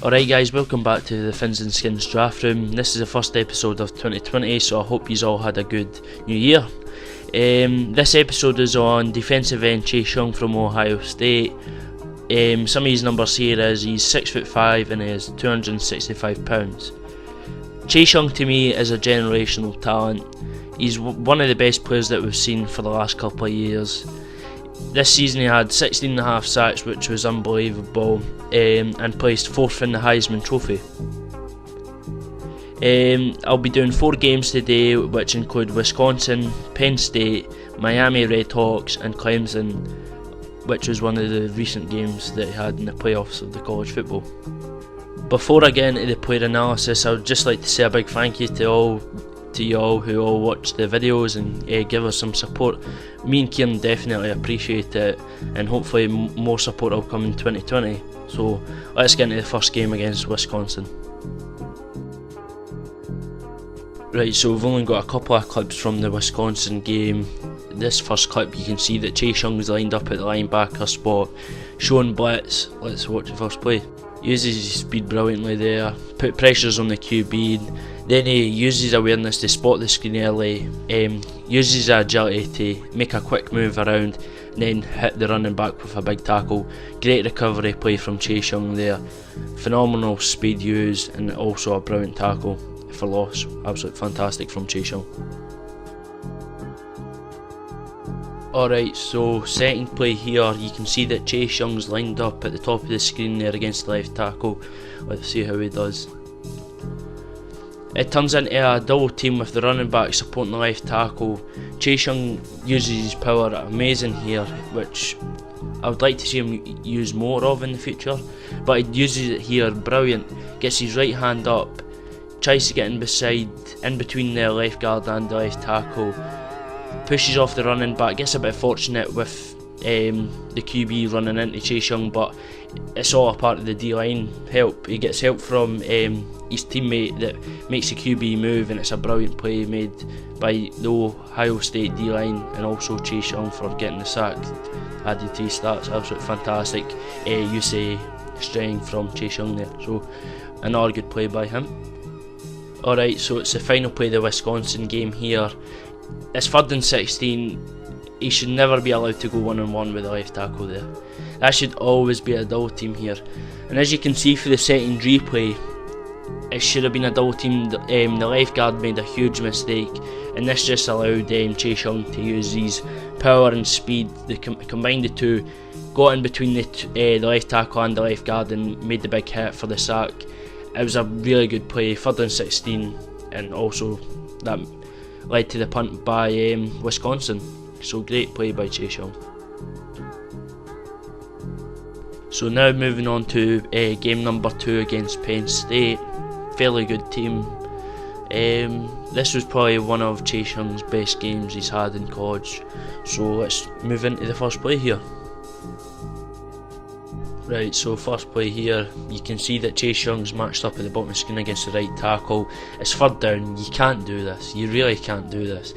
Alright guys, welcome back to the Fins and Skins draft room. This is the first episode of 2020, so I hope you all had a good new year. This episode is on defensive end Chase Young from Ohio State. Some of his numbers here is he's 6'5" and he is 265 pounds. Chase Young to me is a generational talent. He's one of the best players that we've seen for the last couple of years. This season he had 16.5 sacks, which was unbelievable, and placed 4th in the Heisman Trophy. I'll be doing 4 games today, which include Wisconsin, Penn State, Miami Redhawks and Clemson, which was one of the recent games that he had in the playoffs of the college football. Before I get into the player analysis, I would just like to say a big thank you to y'all who all watch the videos and give us some support. Me and Kieran definitely appreciate it, and hopefully more support will come in 2020. So let's get into the first game against Wisconsin. Right, so we've only got a couple of clips from the Wisconsin game. This first clip you can see that Chase Young is lined up at the linebacker spot, showing blitz. Let's watch the first play. Uses his speed brilliantly there, put pressures on the QB, then he uses his awareness to spot the screen early, uses his agility to make a quick move around, and then hit the running back with a big tackle. Great recovery play from Chase Young there, phenomenal speed use and also a brilliant tackle for loss. Absolutely fantastic from Chase Young. Alright, so second play here, you can see that Chase Young's lined up at the top of the screen there against the left tackle. Let's see how he does. It turns into a double team with the running back supporting the left tackle. Chase Young uses his power amazing here, which I would like to see him use more of in the future, but he uses it here brilliant. Gets his right hand up, tries to get in between the left guard and the left tackle, pushes off the running back, gets a bit fortunate with the QB running into Chase Young, but it's all a part of the D-line help. He gets help from his teammate that makes the QB move, and it's a brilliant play made by the Ohio State D-line and also Chase Young for getting the sack added to his stats. Absolutely fantastic use of strength from Chase Young there, so another good play by him. Alright, so it's the final play of the Wisconsin game here. It's 3rd and 16. He should never be allowed to go one-on-one with the left tackle there. That should always be a double team here. And as you can see for the second replay, it should have been a double team. The left guard made a huge mistake, and this just allowed Chase Young to use his power and speed. They combined the two, got in between the left tackle and the left guard and made the big hit for the sack. It was a really good play, 3rd and 16, and also that led to the punt by Wisconsin. So great play by Chase Young. So now moving on to game number 2 against Penn State. Fairly good team. This was probably one of Chase Young's best games he's had in college. So let's move into the first play here. Right, so first play here, you can see that Chase Young's matched up at the bottom of the screen against the right tackle. It's 3rd down, you can't do this, you really can't do this.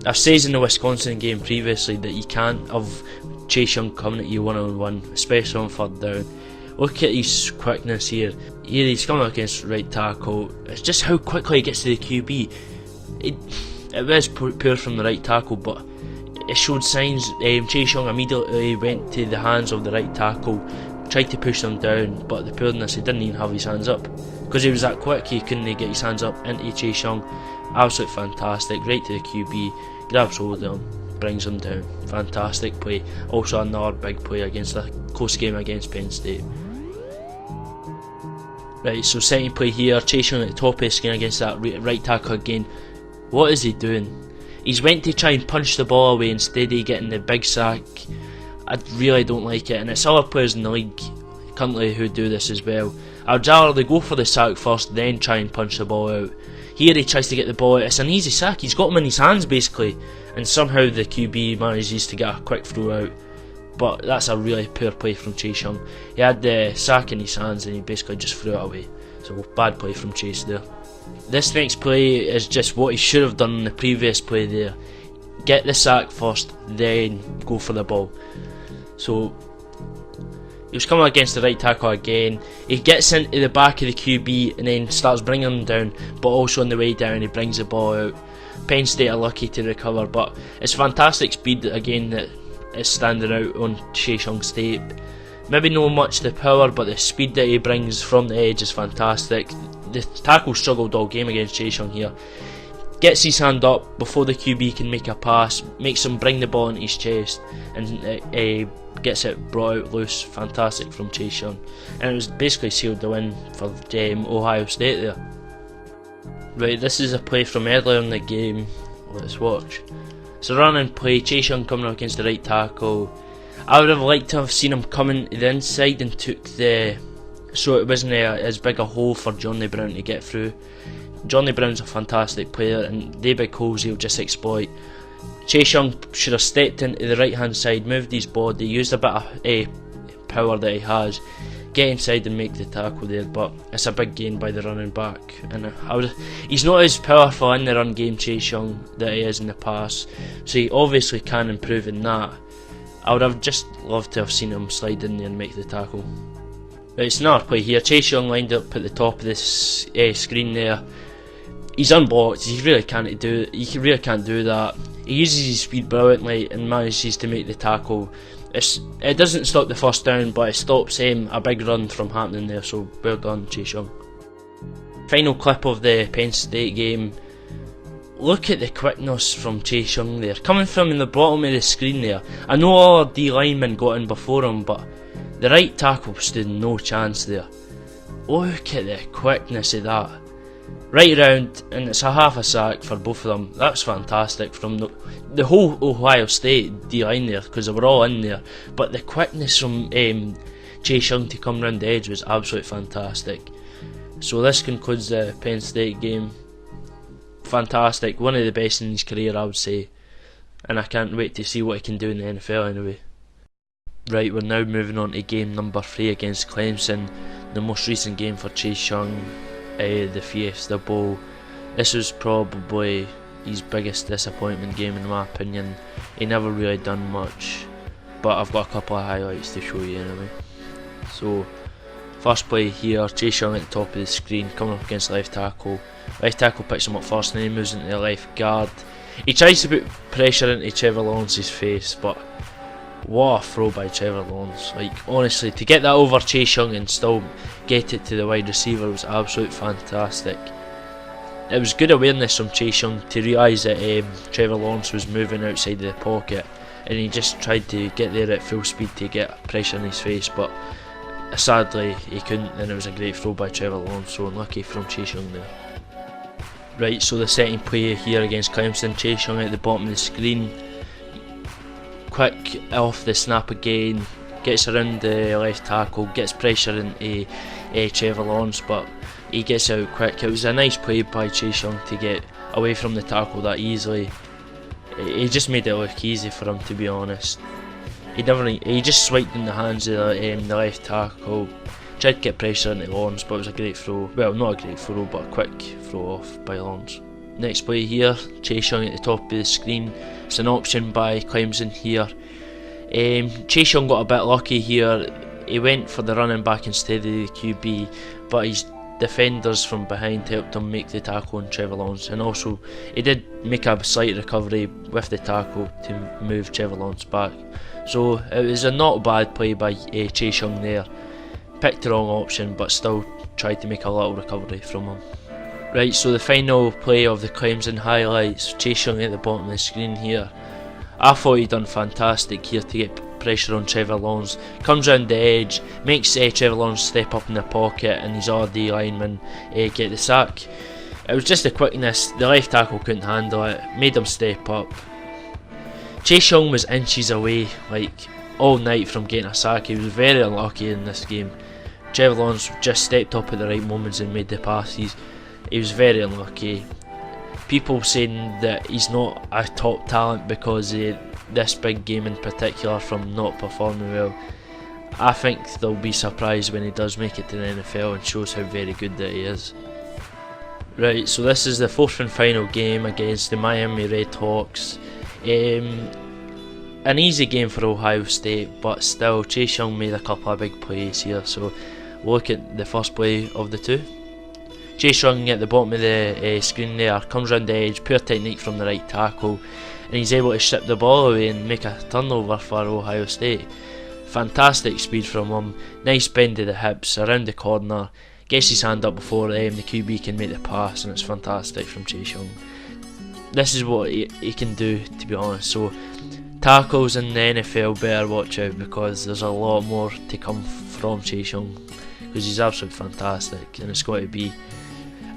I've said in the Wisconsin game previously that you can't have Chase Young coming at you one-on-one, especially on 3rd down. Look at his quickness here. Here he's coming up against the right tackle. It's just how quickly he gets to the QB. It was poor from the right tackle, but it showed signs. Chase Young immediately went to the hands of the right tackle, tried to push them down, but the poorness, he didn't even have his hands up. Because he was that quick, he couldn't get his hands up into Chase Young. Absolutely fantastic, right to the QB, grabs hold of him, brings him down. Fantastic play. Also another big play against a close game against Penn State. Right, so second play here, Chase Young at the top of the screen against that right tackle again. What is he doing? He's went to try and punch the ball away instead of getting the big sack. I really don't like it, and it's other players in the league currently who do this as well. I'd rather go for the sack first, then try and punch the ball out. Here he tries to get the ball out. It's an easy sack, he's got him in his hands basically, and somehow the QB manages to get a quick throw out. But that's a really poor play from Chase Young. He had the sack in his hands and he basically just threw it away. So bad play from Chase there. This next play is just what he should have done in the previous play there. Get the sack first, then go for the ball. So He was coming against the right tackle again. He gets into the back of the QB and then starts bringing him down, but also on the way down he brings the ball out. Penn State are lucky to recover, but it's fantastic speed again that is standing out on Cheshong's tape. Maybe not much the power, but the speed that he brings from the edge is fantastic. The tackle struggled all game against Cheshong here. Gets his hand up before the QB can make a pass, makes him bring the ball into his chest, and gets it brought out loose. Fantastic from Cheshong, and it was basically sealed the win for Ohio State there. Right, this is a play from earlier in the game. Let's watch. It's a run and play. Cheshong coming up against the right tackle. I would have liked to have seen him coming to the inside and took the, so it wasn't as big a hole for Johnny Brown to get through. Johnny Brown's a fantastic player, and they big holes he'll just exploit. Cheshong should have stepped into the right hand side, moved his body, used a bit of power that he has, get inside and make the tackle there, but it's a big gain by the running back. And he's not as powerful in the run game, Cheshong, that he is in the pass, so he obviously can improve in that. I would have just loved to have seen him slide in there and make the tackle. Right, it's another play here. Cheshong lined up at the top of this screen there. He's unblocked. He really can't do that. He uses his speed brilliantly and manages to make the tackle. It doesn't stop the first down, but it stops a big run from happening there, so well done, Cheshong. Final clip of the Penn State game. Look at the quickness from Cheshong there. Coming from in the bottom of the screen there. I know all our D linemen got in before him, but the right tackle stood no chance there. Look at the quickness of that. Right round, and it's a half a sack for both of them. That's fantastic from the whole Ohio State D-line there, because they were all in there. But the quickness from Cheshong to come round the edge was absolutely fantastic. So this concludes the Penn State game. Fantastic, one of the best in his career, I would say. And I can't wait to see what he can do in the NFL anyway. Right, we're now moving on to game number 3 against Clemson, the most recent game for Cheshong, the Fiesta Bowl. This was probably his biggest disappointment game in my opinion. He never really done much, but I've got a couple of highlights to show you anyway. So, first play here, Cheshong at the top of the screen, coming up against left tackle. Left tackle picks him up first and then he moves into the left guard. He tries to put pressure into Trevor Lawrence's face, but what a throw by Trevor Lawrence. Like, honestly, to get that over Cheshong and still get it to the wide receiver was absolutely fantastic. It was good awareness from Cheshong to realise that Trevor Lawrence was moving outside of the pocket, and he just tried to get there at full speed to get pressure in his face, but sadly he couldn't, and it was a great throw by Trevor Lawrence, so unlucky from Cheshong there. Right, so the second play here against Clemson, Cheshong at the bottom of the screen. Quick off the snap again, gets around the left tackle, gets pressure into Trevor Lawrence, but he gets out quick. It was a nice play by Cheshong to get away from the tackle that easily. He just made it look easy for him, to be honest. He just swiped in the hands of the left tackle, tried to get pressure into Lawrence, but it was a great throw. Well, not a great throw, but a quick throw off by Lawrence. Next play here, Cheshong at the top of the screen. It's an option by Clemson here. Cheshong got a bit lucky here. He went for the running back instead of the QB, but his defenders from behind helped him make the tackle on Trevor Lawrence, and also he did make a slight recovery with the tackle to move Trevor Lawrence back. So it was a not bad play by Cheshong there. Picked the wrong option, but still tried to make a little recovery from him. Right, so the final play of the Clemson highlights, Cheshong at the bottom of the screen here. I thought he done fantastic here to get pressure on Trevor Lawrence. Comes round the edge, makes Trevor Lawrence step up in the pocket, and his RD lineman get the sack. It was just the quickness, the left tackle couldn't handle it, made him step up. Cheshong was inches away, like, all night from getting a sack. He was very unlucky in this game. Trevor Lawrence just stepped up at the right moments and made the passes. He was very unlucky. People saying that he's not a top talent because of this big game in particular from not performing well. I think they'll be surprised when he does make it to the NFL and shows how very good that he is. Right, so this is the fourth and final game against the Miami Redhawks. an easy game for Ohio State, but still Chase Young made a couple of big plays here. So look at the first play of the two. Chase Young at the bottom of the screen there comes round the edge, poor technique from the right tackle, and he's able to strip the ball away and make a turnover for Ohio State. Fantastic speed from him, nice bend of the hips around the corner, gets his hand up before the QB can make the pass, and it's fantastic from Chase Young. This is what he can do, to be honest. So tackles in the NFL better watch out, because there's a lot more to come from Chase Young, because he's absolutely fantastic, and it's got to be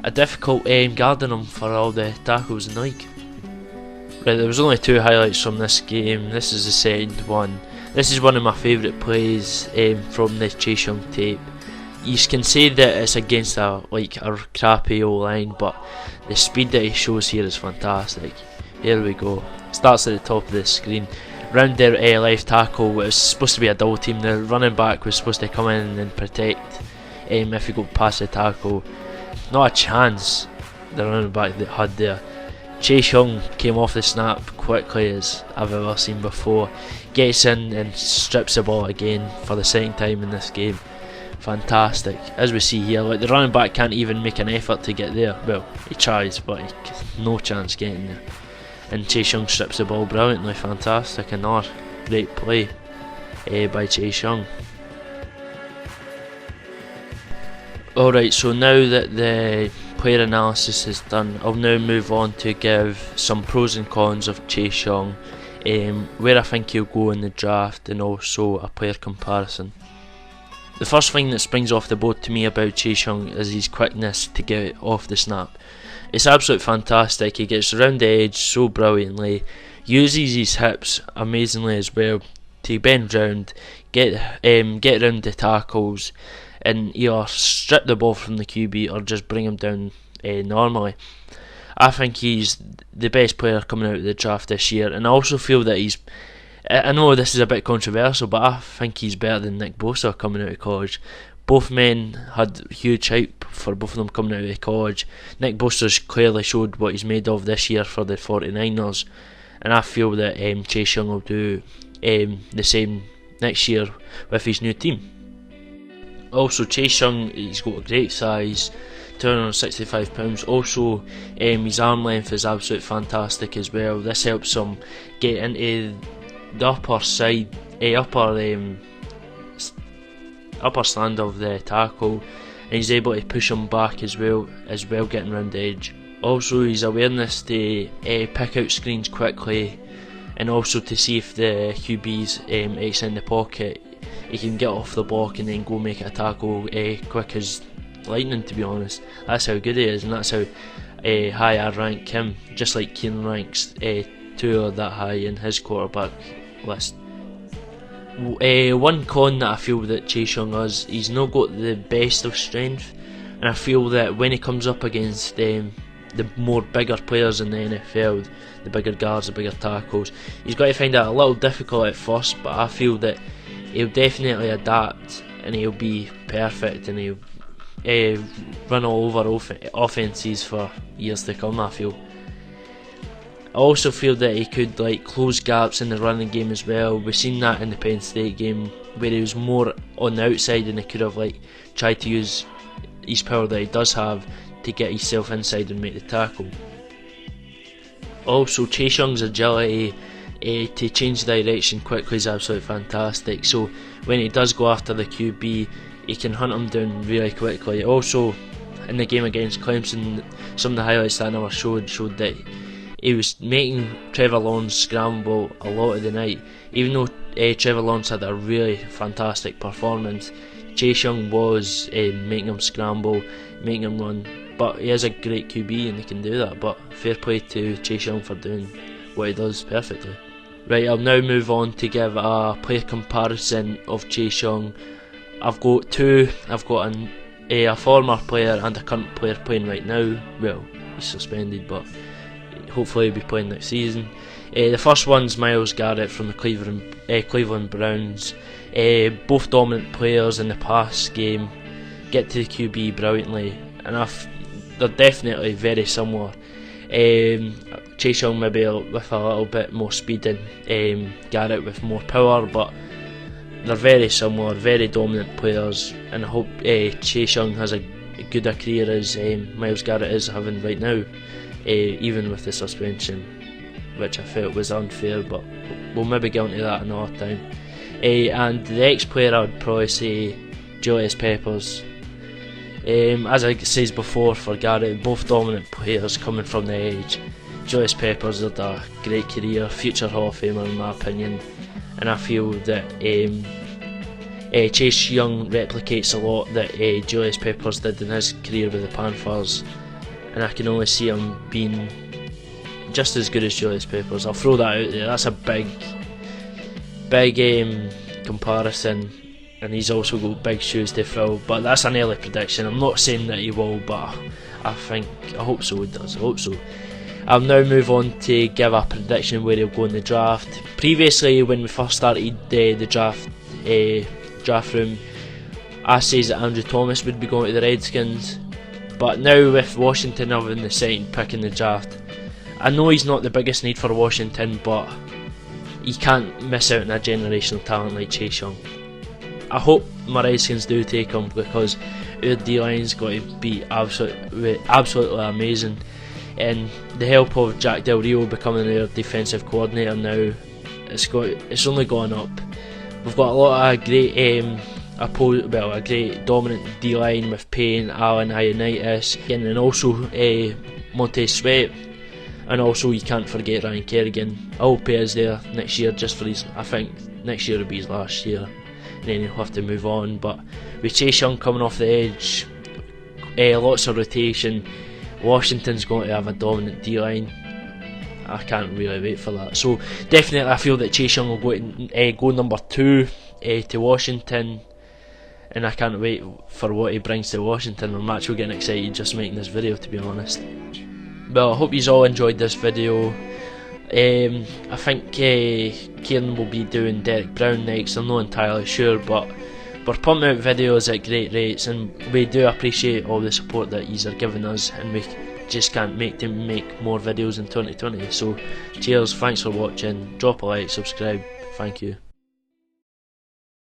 a difficult guarding him for all the tackles in the league. Right, there was only 2 highlights from this game. This is the second one. This is one of my favourite plays from the Chase Young tape. You can say that it's against a crappy O-line, but the speed that he shows here is fantastic. Here we go. Starts at the top of the screen. Round their left tackle, it was supposed to be a double team. The running back was supposed to come in and protect if he got past the tackle. Not a chance the running back had there. Chase Young came off the snap quickly as I've ever seen before. Gets in and strips the ball again for the second time in this game. Fantastic. As we see here, the running back can't even make an effort to get there. Well, he tries, but no chance getting there. And Chase Young strips the ball brilliantly. Fantastic. Another great play by Chase Young. Alright, so now that the player analysis is done, I'll now move on to give some pros and cons of Chase Young, where I think he'll go in the draft, and also a player comparison. The first thing that springs off the board to me about Chase Young is his quickness to get off the snap. It's absolutely fantastic. He gets around the edge so brilliantly, uses his hips amazingly as well to bend round, get around the tackles, and either strip the ball from the QB or just bring him down normally. I think he's the best player coming out of the draft this year, and I also feel that I know this is a bit controversial, but I think he's better than Nick Bosa coming out of college. Both men had huge hype for both of them coming out of college. Nick Bosa's clearly showed what he's made of this year for the 49ers, and I feel that Chase Young will do the same next year with his new team. Also, Chase Young, he's got a great size, 265 pounds. Also, his arm length is absolutely fantastic as well. This helps him get into the upper stand of the tackle, and he's able to push him back as well getting round the edge. Also, his awareness to pick out screens quickly, and also to see if the QB's in the pocket, he can get off the block and then go make a tackle quick as lightning, to be honest. That's how good he is, and that's how high I rank him, just like Keenan ranks 2 or that high in his quarterback list. One con that I feel that Chase Young has, he's not got the best of strength, and I feel that when he comes up against the more bigger players in the NFL, the bigger guards, the bigger tackles, he's got to find it a little difficult at first, but I feel that he'll definitely adapt and he'll be perfect, and he'll run all over offences for years to come, I feel. I also feel that he could close gaps in the running game as well. We've seen that in the Penn State game where he was more on the outside, and he could have tried to use his power that he does have to get himself inside and make the tackle. Also, Chase Young's agility to change direction quickly is absolutely fantastic. So when he does go after the QB, he can hunt him down really quickly. Also, in the game against Clemson, some of the highlights that I never showed that he was making Trevor Lawrence scramble a lot of the night. Even though Trevor Lawrence had a really fantastic performance, Chase Young was making him scramble, making him run. But he is a great QB and he can do that. But fair play to Chase Young for doing what he does perfectly. Right, I'll now move on to give a player comparison of Chase Young. I've got two. I've got a former player and a current player playing right now. Well, he's suspended, but hopefully he'll be playing next season. The first one's Myles Garrett from the Cleveland Browns. Both dominant players in the pass game, get to the QB brilliantly, and they're definitely very similar. Chase Young maybe with a little bit more speed, and Garrett with more power, but they're very similar, very dominant players, and I hope Chase Young has a good a career as Myles Garrett is having right now, even with the suspension, which I felt was unfair, but we'll maybe get into that another time. And the next player I would probably say Julius Peppers. As I said before, for Garrett, both dominant players coming from the edge. Julius Peppers had a great career, future Hall of Famer in my opinion, and I feel that Chase Young replicates a lot that Julius Peppers did in his career with the Panthers, and I can only see him being just as good as Julius Peppers. I'll throw that out there. That's a big comparison, and he's also got big shoes to fill, but that's an early prediction. I'm not saying that he will, but I hope so. It does. I hope so. I'll now move on to give a prediction where he'll go in the draft. Previously, when we first started the draft room, I says that Andrew Thomas would be going to the Redskins, but now with Washington having the second pick in the draft, I know he's not the biggest need for Washington, but he can't miss out on a generational talent like Chase Young. I hope my Redskins do take him, because our D-line's got to be absolutely amazing, and the help of Jack Del Rio becoming their defensive coordinator now, it's only gone up. We've got a lot of great a great dominant D-line with Payne, Allen, Ioannidis, and also Montez Sweat, and also you can't forget Ryan Kerrigan. I hope he is there next year, just for I think next year will be his last year, and then he'll have to move on. But with Chase Young coming off the edge, lots of rotation, Washington's going to have a dominant D-line. I can't really wait for that. So definitely I feel that Chase Young will go number 2 to Washington, and I can't wait for what he brings to Washington. I'm actually getting excited just making this video, to be honest. Well, I hope you all enjoyed this video. I think Kieran will be doing Derek Brown next. I'm not entirely sure, but we're pumping out videos at great rates, and we do appreciate all the support that you are giving us, and we just can't make more videos in 2020. So cheers, thanks for watching, drop a like, subscribe, thank you.